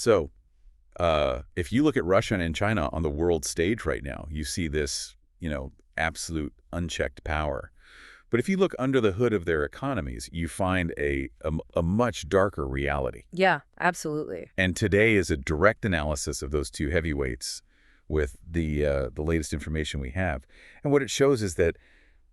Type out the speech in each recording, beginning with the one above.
So, if you look at Russia and China on the world stage right now, you see this, absolute unchecked power. But if you look under the hood of their economies, you find a much darker reality. Yeah, absolutely. And today is a direct analysis of those two heavyweights with the latest information we have. And what it shows is that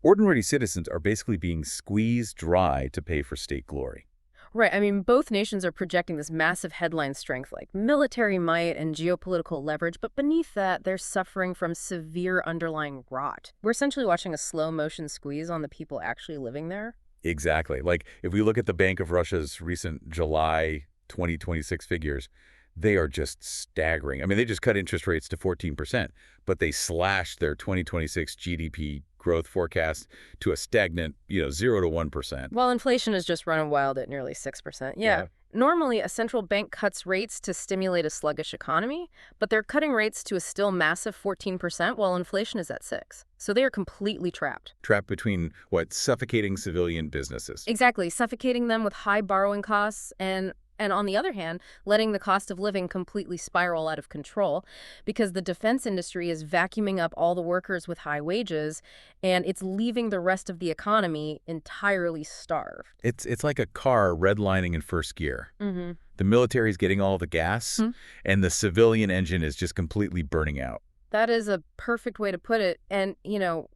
ordinary citizens are basically being squeezed dry to pay for state glory. Right. I mean, both nations are projecting this massive headline strength, like military might and geopolitical leverage, but beneath that, they're suffering from severe underlying rot. We're essentially watching a slow-motion squeeze on the people actually living there. Exactly. Like, if we look at the Bank of Russia's recent July 2026 figures, they are just staggering. I mean, they just cut interest rates to 14%, but they slashed their 2026 GDP growth forecast to a stagnant, 0 to 1%. While inflation is just running wild at nearly 6%. Yeah. Normally, a central bank cuts rates to stimulate a sluggish economy, but they're cutting rates to a still massive 14% while inflation is at 6. So they are completely trapped. Trapped between, suffocating civilian businesses. Exactly, suffocating them with high borrowing costs and on the other hand, letting the cost of living completely spiral out of control because the defense industry is vacuuming up all the workers with high wages and it's leaving the rest of the economy entirely starved. It's like a car redlining in first gear. Mm-hmm. The military's getting all the gas, and the civilian engine is just completely burning out. That is a perfect way to put it. And,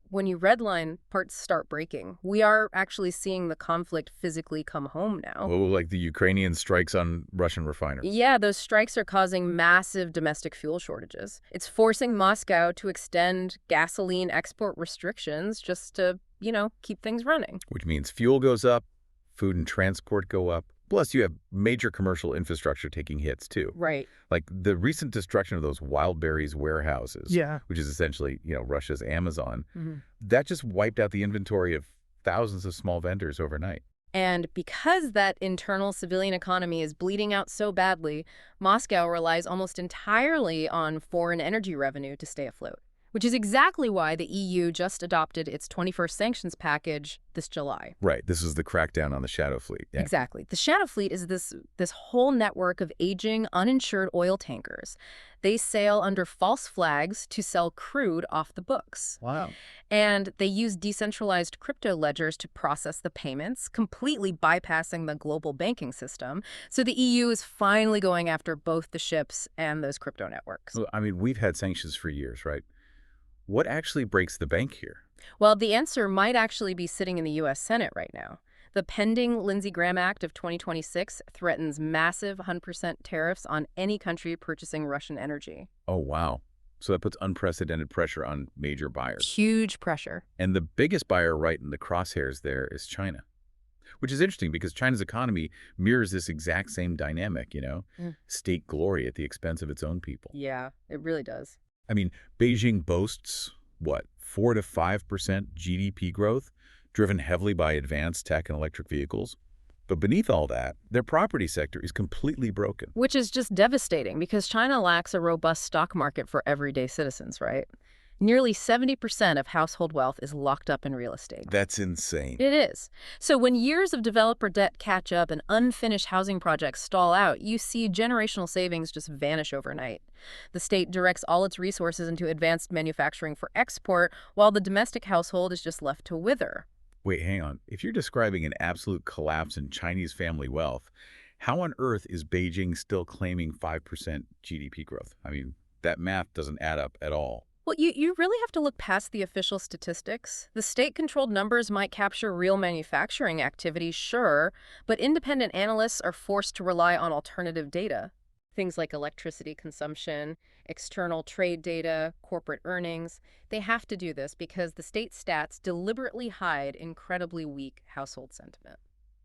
when you redline, parts start breaking. We are actually seeing the conflict physically come home now. Oh, like the Ukrainian strikes on Russian refineries. Yeah, those strikes are causing massive domestic fuel shortages. It's forcing Moscow to extend gasoline export restrictions just to, keep things running. Which means fuel goes up, food and transport go up. Plus, you have major commercial infrastructure taking hits, too. Right. Like the recent destruction of those Wildberries warehouses, which is essentially, Russia's Amazon, that just wiped out the inventory of thousands of small vendors overnight. And because that internal civilian economy is bleeding out so badly, Moscow relies almost entirely on foreign energy revenue to stay afloat. Which is exactly why the EU just adopted its 21st sanctions package this July. Right. This is the crackdown on the shadow fleet. Yeah. Exactly. The shadow fleet is this whole network of aging, uninsured oil tankers. They sail under false flags to sell crude off the books. Wow. And they use decentralized crypto ledgers to process the payments, completely bypassing the global banking system. So the EU is finally going after both the ships and those crypto networks. Well, I mean, we've had sanctions for years, right? What actually breaks the bank here? Well, the answer might actually be sitting in the U.S. Senate right now. The pending Lindsey Graham Act of 2026 threatens massive 100% tariffs on any country purchasing Russian energy. Oh, wow. So that puts unprecedented pressure on major buyers. Huge pressure. And the biggest buyer right in the crosshairs there is China, which is interesting because China's economy mirrors this exact same dynamic, state glory at the expense of its own people. Yeah, it really does. I mean, Beijing boasts, 4 to 5% GDP growth, driven heavily by advanced tech and electric vehicles. But beneath all that, their property sector is completely broken. Which is just devastating because China lacks a robust stock market for everyday citizens, right? Nearly 70% of household wealth is locked up in real estate. That's insane. It is. So when years of developer debt catch up and unfinished housing projects stall out, you see generational savings just vanish overnight. The state directs all its resources into advanced manufacturing for export, while the domestic household is just left to wither. Wait, hang on. If you're describing an absolute collapse in Chinese family wealth, how on earth is Beijing still claiming 5% GDP growth? I mean, that math doesn't add up at all. Well, you really have to look past the official statistics. The state-controlled numbers might capture real manufacturing activity, sure, but independent analysts are forced to rely on alternative data. Things like electricity consumption, external trade data, corporate earnings. They have to do this because the state stats deliberately hide incredibly weak household sentiment.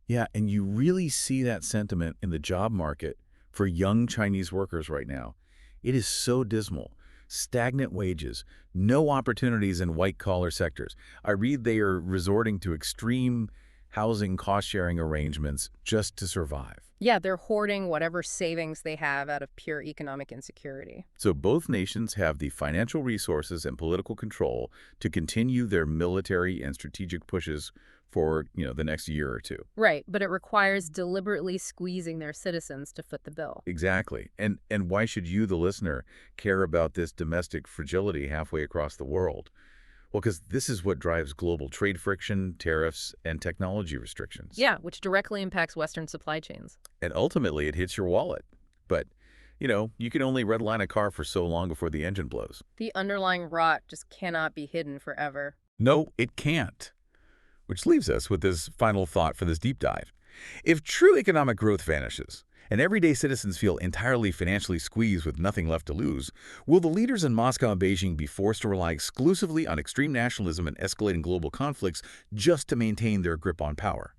Yeah, and you really see that sentiment in the job market for young Chinese workers right now. It is so dismal. Stagnant wages, no opportunities in white-collar sectors. I read they are resorting to extreme housing cost-sharing arrangements just to survive. Yeah, they're hoarding whatever savings they have out of pure economic insecurity. So both nations have the financial resources and political control to continue their military and strategic pushes for, the next year or two. Right, but it requires deliberately squeezing their citizens to foot the bill. Exactly. And why should you, the listener, care about this domestic fragility halfway across the world? Well, because this is what drives global trade friction, tariffs, and technology restrictions. Yeah, which directly impacts Western supply chains. And ultimately, it hits your wallet. But, you can only redline a car for so long before the engine blows. The underlying rot just cannot be hidden forever. No, it can't. Which leaves us with this final thought for this deep dive. If true economic growth vanishes, and everyday citizens feel entirely financially squeezed with nothing left to lose, will the leaders in Moscow and Beijing be forced to rely exclusively on extreme nationalism and escalating global conflicts just to maintain their grip on power?